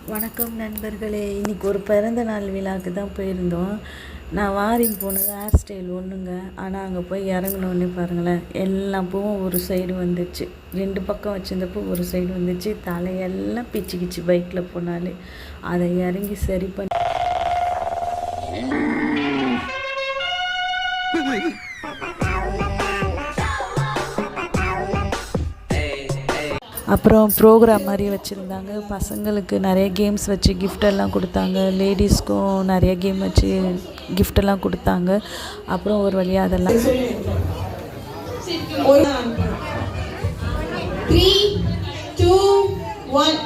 வணக்கம் நண்பர்களே. இன்றைக்கி ஒரு பிறந்த நாள் விழாவுக்கு தான் போயிருந்தோம். நான் வாரிங் போனது ஹேர் ஸ்டைல் ஒன்றுங்க. ஆனால் அங்கே போய் இறங்கினோடனே பாருங்களேன், எல்லா பூவும் ஒரு சைடு வந்துச்சு. 2 பக்கம் வச்சுருந்தப்போ ஒரு சைடு வந்துச்சு. தலையெல்லாம் பிச்சுக்கிச்சு பைக்கில் போனாலே. அதை இறங்கி சரி பண்ணி அப்புறம் ப்ரோக்ராம் மாதிரி வச்சுருந்தாங்க. பசங்களுக்கு நிறைய கேம்ஸ் வச்சு கிஃப்டெல்லாம் கொடுத்தாங்க. லேடிஸ்க்கும் நிறைய கேம் வச்சு கிஃப்டெல்லாம் கொடுத்தாங்க. அப்புறம் ஒரு வழியாக அதெல்லாம் 3, 2, 1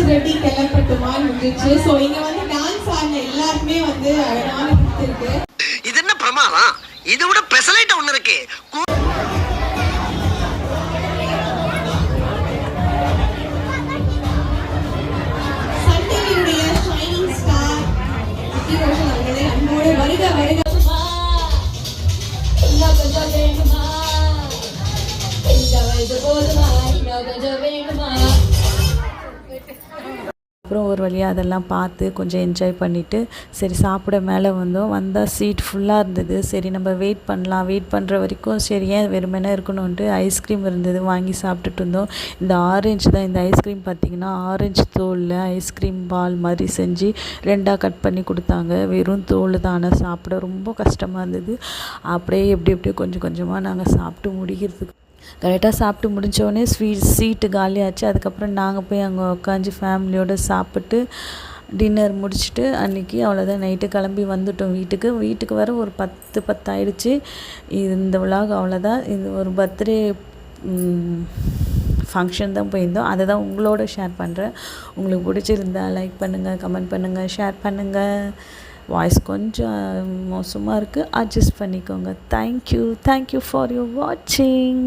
ரெடி கிளப்பட்டுமான்னு இருந்துச்சு. ஸோ இங்க வந்து டான்ஸ் ஆடின எல்லாருமே வந்து அழகான கிஃப்ட் இருக்கு. இது என்ன பிரமாதம்? இதை விட பெசலைட் ஒண்ணு இருக்கு. சன் டிவியுடைய ஷைனிங் ஸ்டார் சித்தி ரோஷன் அவர்களே அன்போடு வருக வருக. இன்னும் கொஞ்சம் வேணுமா, இந்த வயது போதுமா, இன்னும் கொஞ்சம் வேணுமா. அப்புறம் ஒரு வழியாக அதெல்லாம் பார்த்து கொஞ்சம் என்ஜாய் பண்ணிவிட்டு சரி சாப்பிட மேலே வந்தால் சீட் ஃபுல்லாக இருந்தது. சரி நம்ம வெயிட் பண்ணலாம். வெயிட் பண்ணுற வரைக்கும் சரி ஏன் வெறுமனே இருக்கணும்ன்ட்டு ஐஸ்கிரீம் இருந்தது, வாங்கி சாப்பிட்டுட்டு இருந்தோம். இந்த ஆரஞ்சு தான். இந்த ஐஸ்கிரீம் பார்த்திங்கன்னா ஆரஞ்சு தோலில் ஐஸ்கிரீம் பால் மாதிரி செஞ்சு 2ஆக கட் பண்ணி கொடுத்தாங்க. வெறும் தோல் தான். ஆனால் சாப்பிட ரொம்ப கஷ்டமாக இருந்தது. அப்படியே எப்படியோ கொஞ்சம் கொஞ்சமாக நாங்கள் சாப்பிட்டு முடிக்கிறதுக்கு கரெக்டாக சாப்பிட்டு முடித்தோடனே சீட்டு காலியாச்சு. அதுக்கப்புறம் நாங்கள் போய் அங்கே உட்காந்து ஃபேமிலியோடு சாப்பிட்டு டின்னர் முடிச்சுட்டு அன்றைக்கி அவ்வளோதான், நைட்டு கிளம்பி வந்துட்டோம் வீட்டுக்கு வர ஒரு 10 ஆயிடுச்சு. இந்த விலாக் அவ்வளோதான். இது ஒரு பர்த்டே ஃபங்க்ஷன் தான் போயிருந்தோம். அதை தான் உங்களோட ஷேர் பண்ணுறேன். உங்களுக்கு பிடிச்சிருந்தா லைக் பண்ணுங்கள், கமெண்ட் பண்ணுங்கள், ஷேர் பண்ணுங்கள். வாய்ஸ் கொஞ்சம் மோசமாக இருக்குது, அட்ஜஸ்ட் பண்ணிக்கோங்க. தேங்க்யூ ஃபார் யூர் வாட்சிங்.